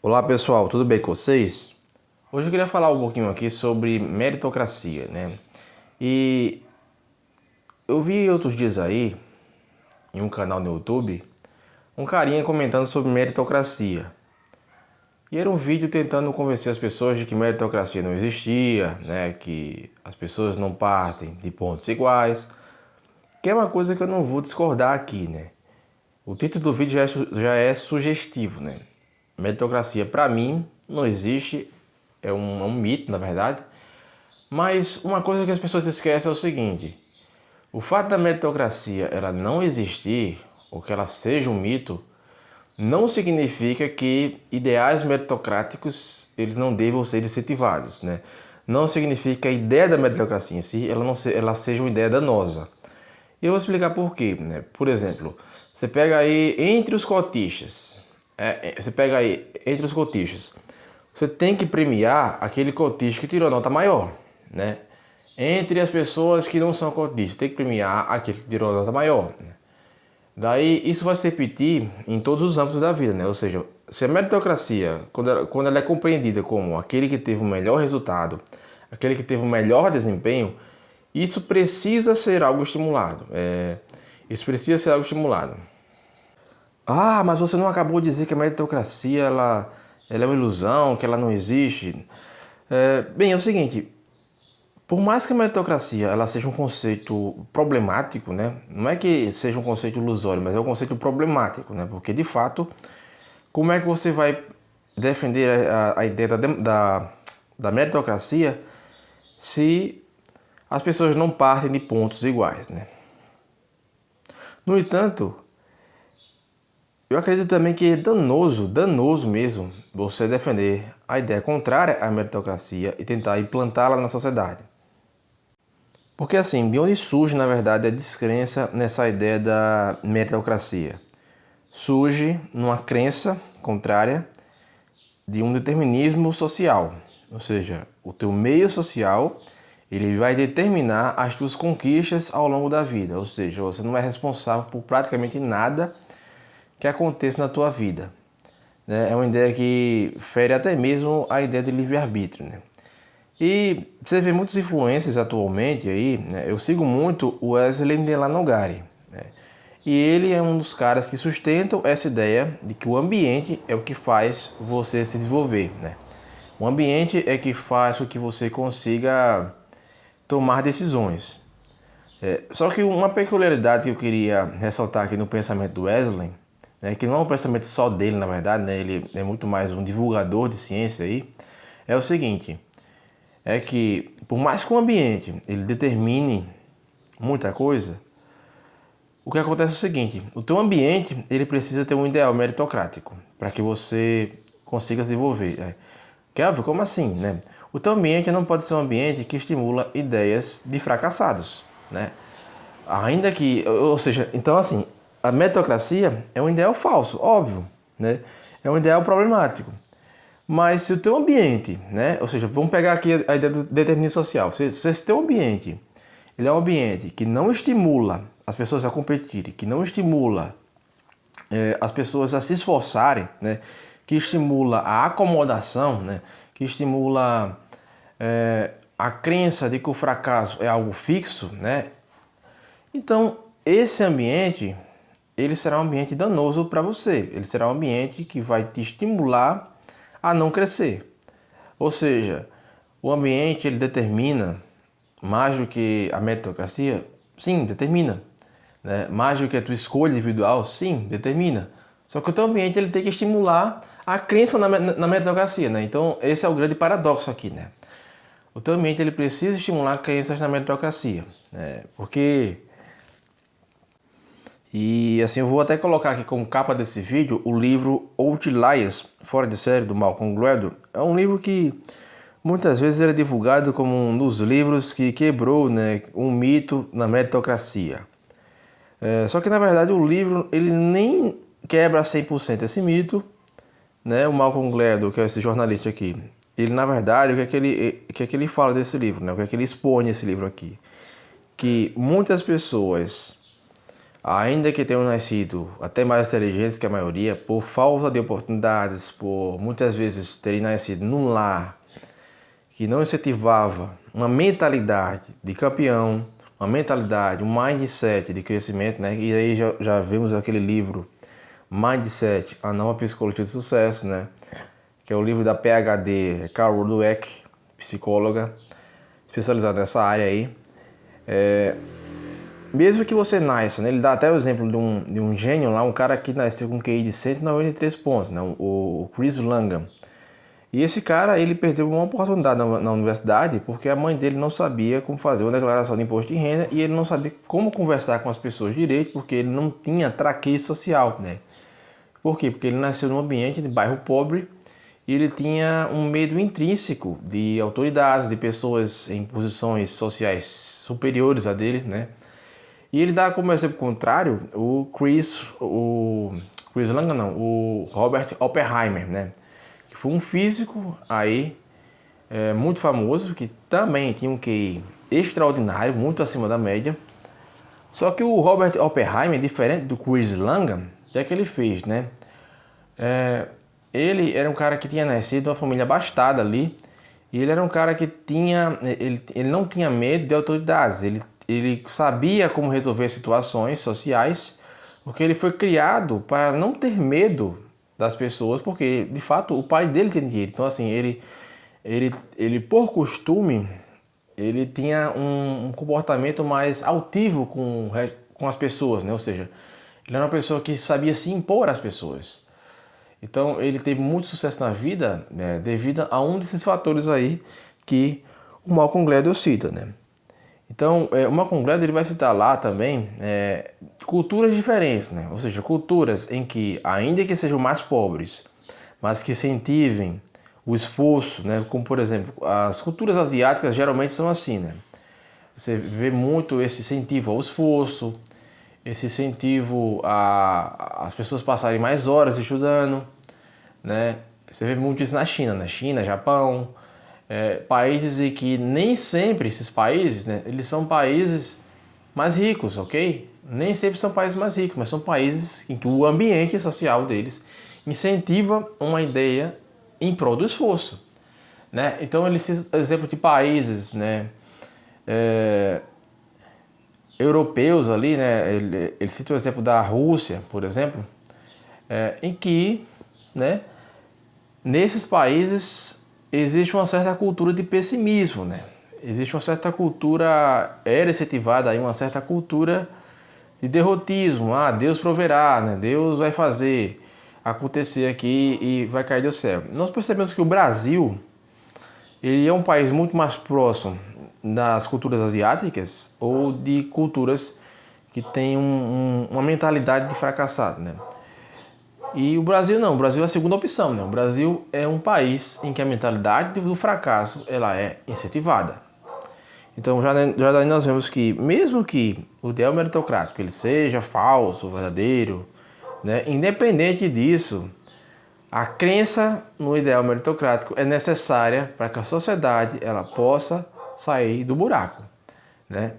Olá pessoal, tudo bem com vocês? Hoje eu queria falar um pouquinho aqui sobre meritocracia, né? E eu vi outros dias aí, em um canal no YouTube, um carinha comentando sobre meritocracia. E era um vídeo tentando convencer as pessoas de que meritocracia não existia, né? Que as pessoas não partem de pontos iguais, que é uma coisa que eu não vou discordar aqui, né? O título do vídeo já é sugestivo, né? Meritocracia, para mim, não existe, é um mito, na verdade. Mas uma coisa que as pessoas esquecem é o seguinte: o fato da meritocracia ela não existir, ou que ela seja um mito, não significa que ideais meritocráticos eles não devam ser incentivados, né? Não significa que a ideia da meritocracia em si ela seja uma ideia danosa. Eu vou explicar por quê, né? Por exemplo, você pega aí entre os cotistas, você tem que premiar aquele cotista que tirou nota maior, né? Entre as pessoas que não são cotistas, tem que premiar aquele que tirou nota maior, né? Daí isso vai se repetir em todos os âmbitos da vida, né? Ou seja, se a meritocracia, quando ela é compreendida como aquele que teve o melhor resultado, aquele que teve o melhor desempenho, isso precisa ser algo estimulado. Isso precisa ser algo estimulado. Ah, mas você não acabou de dizer que a meritocracia ela é uma ilusão, que ela não existe. Bem, é o seguinte, por mais que a meritocracia ela seja um conceito problemático, né? Não é que seja um conceito ilusório, mas é um conceito problemático, né? Porque de fato, como é que você vai defender a ideia da meritocracia se as pessoas não partem de pontos iguais, né? No entanto, eu acredito também que é danoso mesmo, você defender a ideia contrária à meritocracia e tentar implantá-la na sociedade. Porque assim, de onde surge, na verdade, a descrença nessa ideia da meritocracia? Surge numa crença contrária de um determinismo social. Ou seja, o teu meio social, ele vai determinar as tuas conquistas ao longo da vida. Ou seja, você não é responsável por praticamente nada que aconteça na tua vida. É uma ideia que fere até mesmo a ideia de livre-arbítrio, né? E você vê muitos influencers atualmente aí, né? Eu sigo muito o Wesley Delanogari, né? E ele é um dos caras que sustentam essa ideia de que o ambiente é o que faz você se desenvolver, né? O ambiente é que faz com que você consiga tomar decisões. Só que uma peculiaridade que eu queria ressaltar aqui no pensamento do Wesley, né, que não é um pensamento só dele, na verdade, né, ele é muito mais um divulgador de ciência aí, é o seguinte: é que por mais que o ambiente ele determine muita coisa, o que acontece é o seguinte: o teu ambiente ele precisa ter um ideal meritocrático para que você consiga se desenvolver. Kelvin, como assim, né? O teu ambiente não pode ser um ambiente que estimula ideias de fracassados, né? Ainda que, ou seja, então assim, a meritocracia é um ideal falso, óbvio, né? É um ideal problemático. Mas se o teu ambiente, né? Ou seja, vamos pegar aqui a ideia do determinismo social. Se esse teu ambiente, ele é um ambiente que não estimula as pessoas a competirem, que não estimula as pessoas a se esforçarem, né? Que estimula a acomodação, né? Que estimula a crença de que o fracasso é algo fixo, né? Então, esse ambiente, ele será um ambiente danoso para você. Ele será um ambiente que vai te estimular a não crescer. Ou seja, o ambiente ele determina mais do que a meritocracia? Sim, determina. Né? Mais do que a tua escolha individual? Sim, determina. Só que o teu ambiente ele tem que estimular a crença na meritocracia, né? Então, esse é o grande paradoxo aqui, né? O teu ambiente ele precisa estimular crenças na meritocracia, né? Porque e assim, eu vou até colocar aqui como capa desse vídeo o livro Outliers, Fora de Série, do Malcolm Gladwell. É um livro que muitas vezes ele é divulgado como um dos livros que quebrou, né, um mito na meritocracia. Só que na verdade o livro ele nem quebra 100% esse mito, né? O Malcolm Gladwell, que é esse jornalista aqui, ele na verdade, o que é que ele fala desse livro, né? O que é que ele expõe nesse livro aqui? Que muitas pessoas ainda que tenham nascido até mais inteligentes que a maioria, por falta de oportunidades, por muitas vezes terem nascido num lar que não incentivava uma mentalidade de campeão, uma mentalidade, um mindset de crescimento, né? E aí já vimos aquele livro Mindset, a nova psicologia de sucesso, né? Que é o livro da PhD Carol Dweck, psicóloga, especializada nessa área aí. Mesmo que você nasça, né? Ele dá até o exemplo de um gênio lá, um cara que nasceu com QI de 193 pontos, né? O Chris Langham. E esse cara, ele perdeu uma oportunidade na universidade porque a mãe dele não sabia como fazer uma declaração de imposto de renda e ele não sabia como conversar com as pessoas direito porque ele não tinha traqueio social, né? Por quê? Porque ele nasceu num ambiente de bairro pobre e ele tinha um medo intrínseco de autoridades, de pessoas em posições sociais superiores a dele, né? E ele dá como exemplo contrário o Chris Langham, não, o Robert Oppenheimer, né? Que foi um físico aí muito famoso, que também tinha um QI extraordinário, muito acima da média. Só que o Robert Oppenheimer, diferente do Chris Langham, o que é que ele fez, né? Ele era um cara que tinha nascido de uma família abastada ali, e ele era um cara que ele não tinha medo de autoridades, ele sabia como resolver situações sociais, porque ele foi criado para não ter medo das pessoas, porque de fato o pai dele tinha dinheiro. Então assim, ele por costume, ele tinha um comportamento mais altivo com as pessoas, né? Ou seja, ele era uma pessoa que sabia se impor às pessoas. Então ele teve muito sucesso na vida, né, devido a um desses fatores aí que o Malcolm Gladwell cita, né? Então, o Malcolm Gladwell ele vai citar lá também culturas diferentes, né? Ou seja, culturas em que, ainda que sejam mais pobres, mas que incentivem o esforço, né? Como, por exemplo, as culturas asiáticas geralmente são assim, né? Você vê muito esse incentivo ao esforço, esse incentivo a as pessoas passarem mais horas estudando, né? Você vê muito isso na China, né? China, Japão, países em que nem sempre esses países, né? Eles são países mais ricos, ok? Nem sempre são países mais ricos, mas são países em que o ambiente social deles incentiva uma ideia em prol do esforço, né? Então ele cita exemplo de países, né? Europeus ali, né? Ele cita o exemplo da Rússia, por exemplo, em que, né? Nesses países existe uma certa cultura de pessimismo, né? Existe uma certa cultura, era incentivada aí uma certa cultura de derrotismo. Ah, Deus proverá, né? Deus vai fazer acontecer aqui e vai cair do céu. Nós percebemos que o Brasil, ele é um país muito mais próximo das culturas asiáticas ou de culturas que têm uma mentalidade de fracassado, né? E o Brasil não, o Brasil é a segunda opção, né? O Brasil é um país em que a mentalidade do fracasso ela é incentivada. Então já daí nós vemos que mesmo que o ideal meritocrático ele seja falso, verdadeiro, né? Independente disso, a crença no ideal meritocrático é necessária para que a sociedade ela possa sair do buraco, né?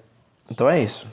Então é isso.